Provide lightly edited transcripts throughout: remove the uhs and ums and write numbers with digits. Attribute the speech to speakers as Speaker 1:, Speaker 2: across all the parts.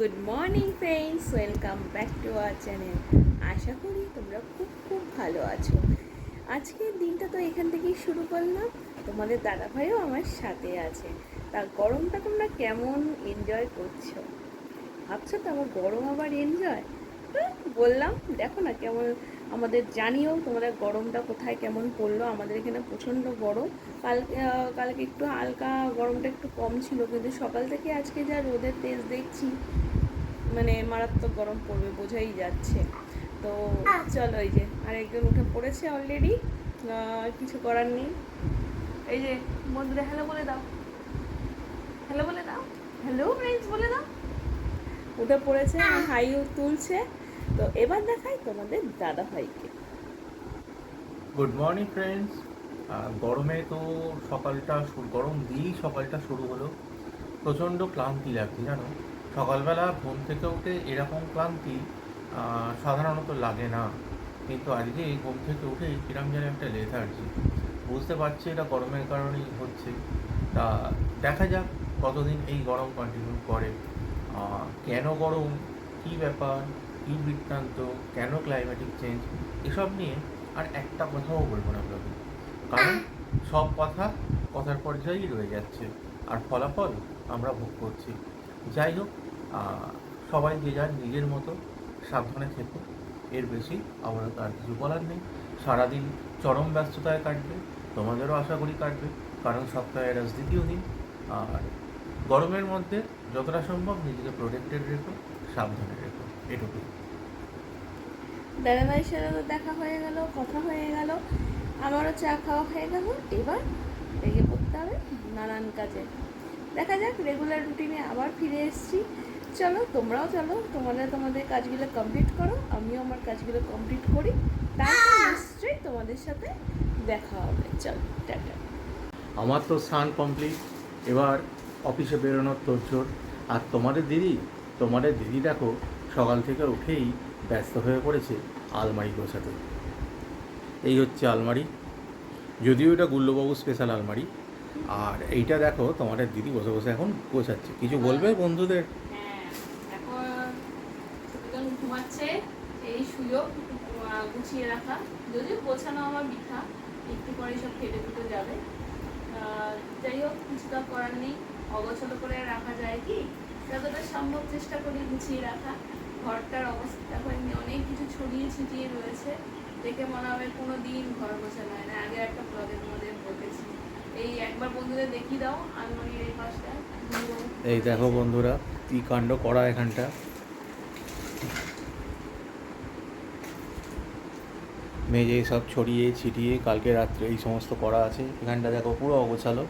Speaker 1: Good morning friends, welcome back to our channel. আশা করি তোমরা খুব খুব ভালো আছো। আজকের দিনটা তো এখান থেকেই শুরু করলাম। তোমাদের দাদাভাইও আমার সাথে আছে। তা গরমটা তোমরা কেমন এনজয় করছো? ভাবছো তো আমার গরম আবার এনজয়? বললাম দেখো না কেমন, আমাদের জানিও তোমাদের গরমটা কোথায় কেমন পড়লো। আমাদের এখানে প্রচণ্ড গরম। কালকে একটু হালকা গরমটা একটু কম ছিল, কিন্তু সকাল থেকে আজকে যা রোদের তেজ দেখছি, মানে মারাত্মক গরম পড়বে বোঝাই যাচ্ছে। তো চলো, এই যে আরেকজন উঠে পড়েছে অলরেডি, কিছু করার নেই। এই যে বন্ধুরা হ্যালো বলে দাও, হ্যালো বলে দাও, হ্যালো ফ্রেন্ডস বলে দাও। উঠে পড়েছে, হাইও তুলছে। তো এবার দেখাই তোমাদের দাদা ভাইকে।
Speaker 2: Good morning friends. গরমে তো গরম দিয়েই সকালটা শুরু হলো। প্রচণ্ড ক্লান্তি লাগছে জানো। সকালবেলা ঘুম থেকে উঠে এরকম ক্লান্তি সাধারণত লাগে না, কিন্তু আজকে এই ঘুম থেকে উঠে কিরম যেন একটা লেথার্জি। বুঝতে পারছি এটা গরমের কারণেই হচ্ছে। তা দেখা যাক কতদিন এই গরম কন্টিনিউ করে। কেন গরম, কী ব্যাপার, কী বৃত্তান্ত, কেন ক্লাইমেটিক চেঞ্জ, এসব নিয়ে আর একটা কথাও বলবো না ব্লগে, কারণ সব কথার পর্যায়েই রয়ে যাচ্ছে, আর ফলাফল আমরা ভোগ করছি। যাই হোক, সবাই যে যার নিজের মতো সাবধানে থেকো। এর বেশি আমাদের আর কিছু বলার নেই। সারাদিন চরম ব্যস্ততায় কাটবে, তোমাদেরও আশা করি কাটবে, কারণ সপ্তাহের আজ দ্বিতীয় দিন। আর গরমের মধ্যে যতটা সম্ভব নিজেকে প্রোটেক্টেড রেখো, সাবধানে রেখো, এটুকুই।
Speaker 1: দাদাভাইয়ের সাথে তো দেখা হয়ে গেল, কথা হয়ে গেল, আমারও চা খাওয়া হয়ে গেল। এবার লেগে পড়তে হবে নানান কাজে। দেখা যাক, রেগুলার রুটিনে আবার ফিরে এসেছি। চলো তোমরাও চলো, তোমাদের কাজগুলো কমপ্লিট করো, আমিও আমার কাজগুলো কমপ্লিট করি, তারপর নিশ্চয়ই তোমাদের সাথে দেখা হবে। চলো টাটা।
Speaker 2: আমার তো স্নান কমপ্লিট, এবার অফিসে বেরোনোর তোড়জোড়। আর তোমাদের দিদি দেখো সকাল থেকে উঠেই ব্যস্ত হয়ে পড়েছে আলমারি গোছাতে। এই হচ্ছে আলমারি, যদিও এটা গুল্লবাবু স্পেশাল আলমারি। আর এইটা দেখো তোমাদের দিদি বসে বসে এখন গোছাচ্ছে। কিছু বলবে বন্ধুদের?
Speaker 1: হ্যাঁ, এখন ঘুমাচ্ছে, এই সুযোগ গুছিয়ে রাখা। যদিও গোছানো আমার বৃথা, একটু পরে সব ফেটে ফুটে যাবে। যাই হোক, কিছু তো করার নেই। অগোছালো করে রাখা যায় কি? যতটা সম্ভব চেষ্টা করি গুছিয়ে রাখা। ঘরটার অবস্থা হয়নি, অনেক কিছু ছড়িয়ে ছিটিয়ে রয়েছে, দেখে মনে হবে কোনো দিন ঘর গোছানো হয় না। আগে একটা ব্লগে তোমাদের বলেছি। এই একবার বন্ধুদের দেখিয়ে দাও আলমারির এই পাশটা।
Speaker 2: এই দেখো বন্ধুরা, কি কাণ্ড করা এখানটা। মেঝে সব ছড়িয়ে ছিটিয়ে কালকে রাত্রে এই সমস্ত করা আছে। এখানটা দেখো পুরো অগোছালো,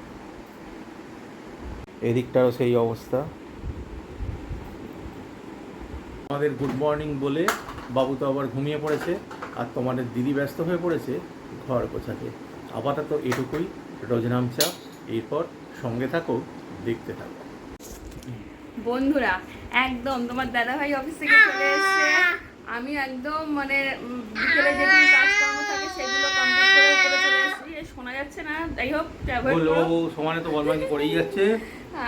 Speaker 2: এদিকটারও সেই অবস্থা। আমাদের গুড মর্নিং বলে বাবু তো আবার ঘুমিয়ে পড়েছে, আর তোমাদের দিদি ব্যস্ত হয়ে পড়েছে ঘর গোছাতে। আপাতত এটুকুই, রোজ নামচা। এরপর সঙ্গে থাকো, দেখতে থাকো।
Speaker 1: বন্ধুরা, একদম তোমার দাদাভাই অফিস থেকে চলে এসেছে। আমি একদম মানে বিকেলে যেগুলো কাজকর্ম থাকে সেগুলো কমপ্লিট করে উপরে চলে এসেছি। শোনা যাচ্ছে না, যাই হোক
Speaker 2: সমানে তো বদমাইশি করেই যাচ্ছে।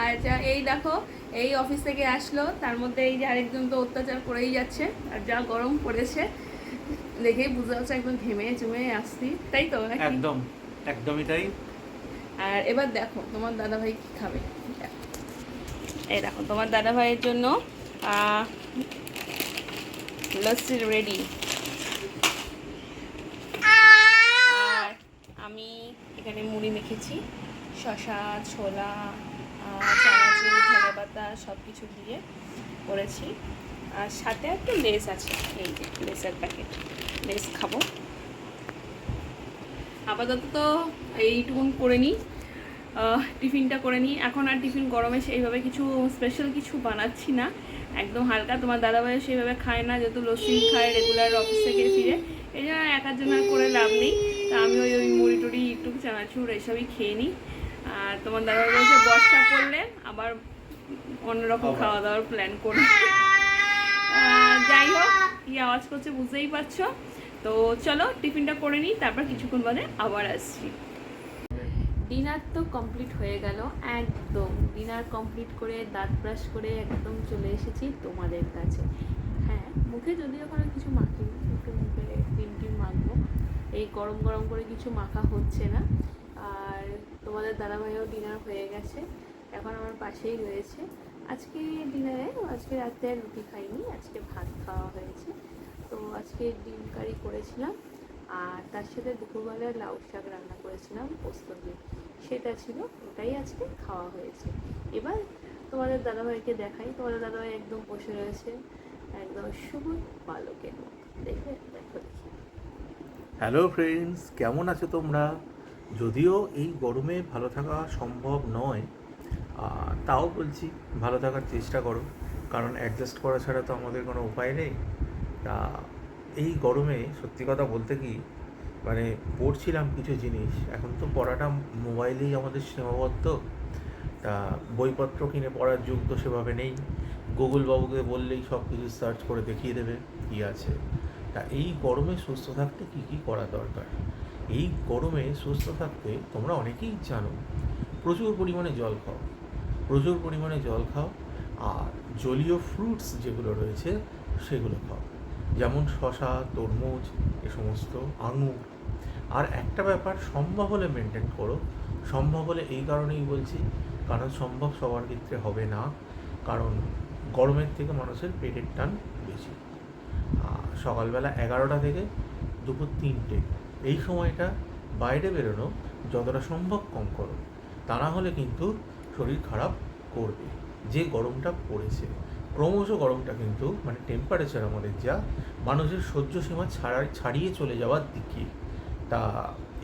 Speaker 1: আচ্ছা, এই দেখো, এই অফিস থেকে আসলো, তার মধ্যে এই যে আরেকজন তো অত্যাচার করেই যাচ্ছে। আর যা গরম পড়েছে দেখেই বুঝতে পারছো, একদম ঘেমে চুমে আসছি, তাই তো নাকি?
Speaker 2: একদমই তাই।
Speaker 1: আর এবার দেখো তোমার দাদাভাই কি খাবে। এই দেখো তোমার দাদাভাইয়ের জন্য লস্যি রেডি। আর আমি এখানে মুড়ি মেখেছি, শশা, ছোলা, চানাচুর, ধনে পাতা সব কিছু দিয়ে করেছি। আর সাথে একটা লেস আছে, এই যে লেসের প্যাকেট, লেস খাবো। আপাতত তো এইটুকুন করে নিই, টিফিনটা করে নিই। এখন আর টিফিন গরমে সেইভাবে কিছু স্পেশাল কিছু বানাচ্ছি না, একদম হালকা। তোমার দাদাভাইও সেইভাবে খায় না, যেহেতু লস্যি খায় রেগুলার অফিস থেকে ফিরে, এই জন্য একার জন্য করে লাভ নেই। তা আমি ওই মুড়ি টুড়ি একটু চানাচুর এসবই খেয়ে নিই। আর তোমার দাদাভাই বলছে বর্ষা পড়লে আবার অন্যরকম খাওয়া দাওয়ার প্ল্যান করবে। যাই হোক, কি আওয়াজ করছে বুঝতেই পারছো। তো চলো টিফিনটা করে নিই, তারপর কিছুক্ষণ বাদে আবার আসছি। ডিনার তো কমপ্লিট হয়ে গেল, একদম ডিনার কমপ্লিট করে দাঁত ব্রাশ করে একদম চলে এসেছি তোমাদের কাছে। হ্যাঁ, মুখে যদিও কোনো কিছু মাখিনি, একটু মুখে ক্রিম মাখবো, এই গরম গরম করে কিছু মাখা হচ্ছে না। আর তোমাদের দাদাভাইও ডিনার হয়ে গেছে, এখন আমার পাশেই রয়েছে। আজকে ডিনারে, আজকে রাতে আর রুটি খাইনি, আজকে ভাত খাওয়া হয়েছে। তো আজকে ডিম কারি করেছিলাম, আর তার সাথে দুপুরবেলায় লাউ শাক রান্না করেছিলাম পোস্ত দিয়ে, সেটা ছিল, ওটাই আজকে খাওয়া হয়েছে। এবার তোমাদের দাদাভাইকে দেখাই, তোমাদের দাদাভাই একদম বসে রয়েছে একদম শুভ বালকের মতো, দেখবে, দেখো দেখি।
Speaker 2: হ্যালো ফ্রেন্ডস, কেমন আছো তোমরা? যদিও এই গরমে ভালো থাকা সম্ভব নয়, তাও বলছি ভালো থাকার চেষ্টা করো, কারণ অ্যাডজাস্ট করা ছাড়া তো আমাদের কোনো উপায় নেই। তা এই গরমে সত্যি কথা বলতে কি, মানে পড়ছিলাম কিছু জিনিস, এখন তো পড়াটা মোবাইলেই আমাদের সীমাবদ্ধ। তা বইপত্র কিনে পড়ার যুগ তো সেভাবে নেই। গুগল বাবুকে বললেই সব কিছু সার্চ করে দেখিয়ে দেবে কী আছে। তা এই গরমে সুস্থ থাকতে কী কী করা দরকার? এই গরমে সুস্থ থাকতে তোমরা অনেকেই জানো, প্রচুর পরিমাণে জল খাও, প্রচুর পরিমাণে জল খাও, আর জলীয় ফ্রুটস যেগুলো রয়েছে সেগুলো খাও, যেমন শশা, তরমুজ, এ সমস্ত, আঙুর। আর একটা ব্যাপার সম্ভব হলে মেনটেন করো, সম্ভব হলে এই কারণেই বলছি, কারণ সম্ভব সবার ক্ষেত্রে হবে না, কারণ গরমের থেকে মানুষের পেটের টান বেশি। সকালবেলা 11টা থেকে দুপুর 3টে, এই সময়টা বাইরে বেরোনো যতটা সম্ভব কম করো, তা না হলে কিন্তু শরীর খারাপ করবে। যে গরমটা পড়েছে, ক্রমশ গরমটা কিন্তু মানে টেম্পারেচার আমাদের যা মানুষের সহ্য সীমা ছাড়িয়ে চলে যাওয়ার দিকে। তা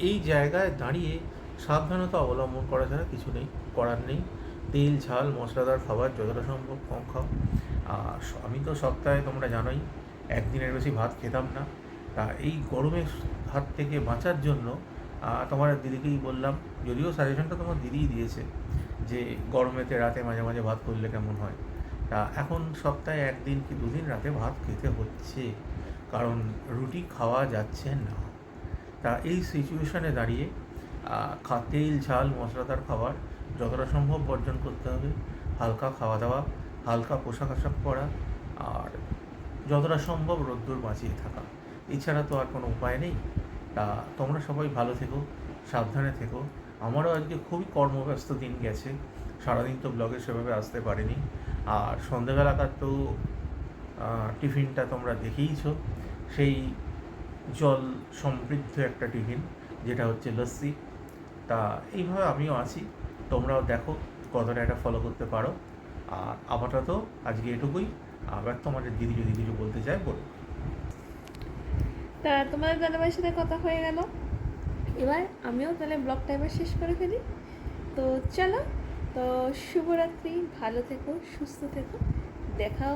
Speaker 2: এই জায়গায় দাঁড়িয়ে সাবধানতা অবলম্বন করা ছাড়া কিছু নেই, করার নেই। তেল, ঝাল, মশলাদার খাবার যতটা সম্ভব কম খাও। আর আমি তো সপ্তাহে, তোমরা জানোই, একদিনের বেশি ভাত খেতাম না। তা এই গরমের হাত থেকে বাঁচার জন্য তোমার দিদিকেই বললাম, যদিও সাজেশনটা তোমার দিদিই দিয়েছে যে গরমেতে রাতে মাঝে মাঝে ভাত করলে কেমন হয়। তা এখন সপ্তাহে 1 দিন কি 2 দিন রাতে ভাত খেতে হচ্ছে, কারণ রুটি খাওয়া যাচ্ছে না। তা এই সিচুয়েশানে দাঁড়িয়ে তেল, ঝাল, মশলাদার খাবার যতটা সম্ভব বর্জন করতে হবে। হালকা খাওয়া দাওয়া, হালকা পোশাক আশাক পরা, আর যতটা সম্ভব রোদ্দুর বাঁচিয়ে থাকা, এছাড়া তো আর কোনো উপায় নেই। তা তোমরা সবাই ভালো থেকো, সাবধানে থেকো। আমারও আজকে খুবই কর্মব্যস্ত দিন গেছে, সারাদিন তো ব্লগে সেভাবে আসতে পারিনি। আর সন্ধ্যেবেলাকার তো টিফিনটা তোমরা দেখেইছো, সেই জল সমৃদ্ধ একটা টিফিন, যেটা হচ্ছে লস্যি। তা এইভাবে আমিও আছি, তোমরাও দেখো কতটা এটা ফলো করতে পারো। আর আপাতত আজকে এটুকুই। আবার তোমাদের দিদি যদি কিছু বলতে চায় বলো।
Speaker 1: তা তোমাদের দাদাভাইয়ের সাথে কথা হয়ে গেল, এবার আমিও তাহলে ব্লগটা এবার শেষ করে ফেলি। তো চলো, তো শুভরাত্রি, ভালো থেকো, সুস্থ থেকো, দেখা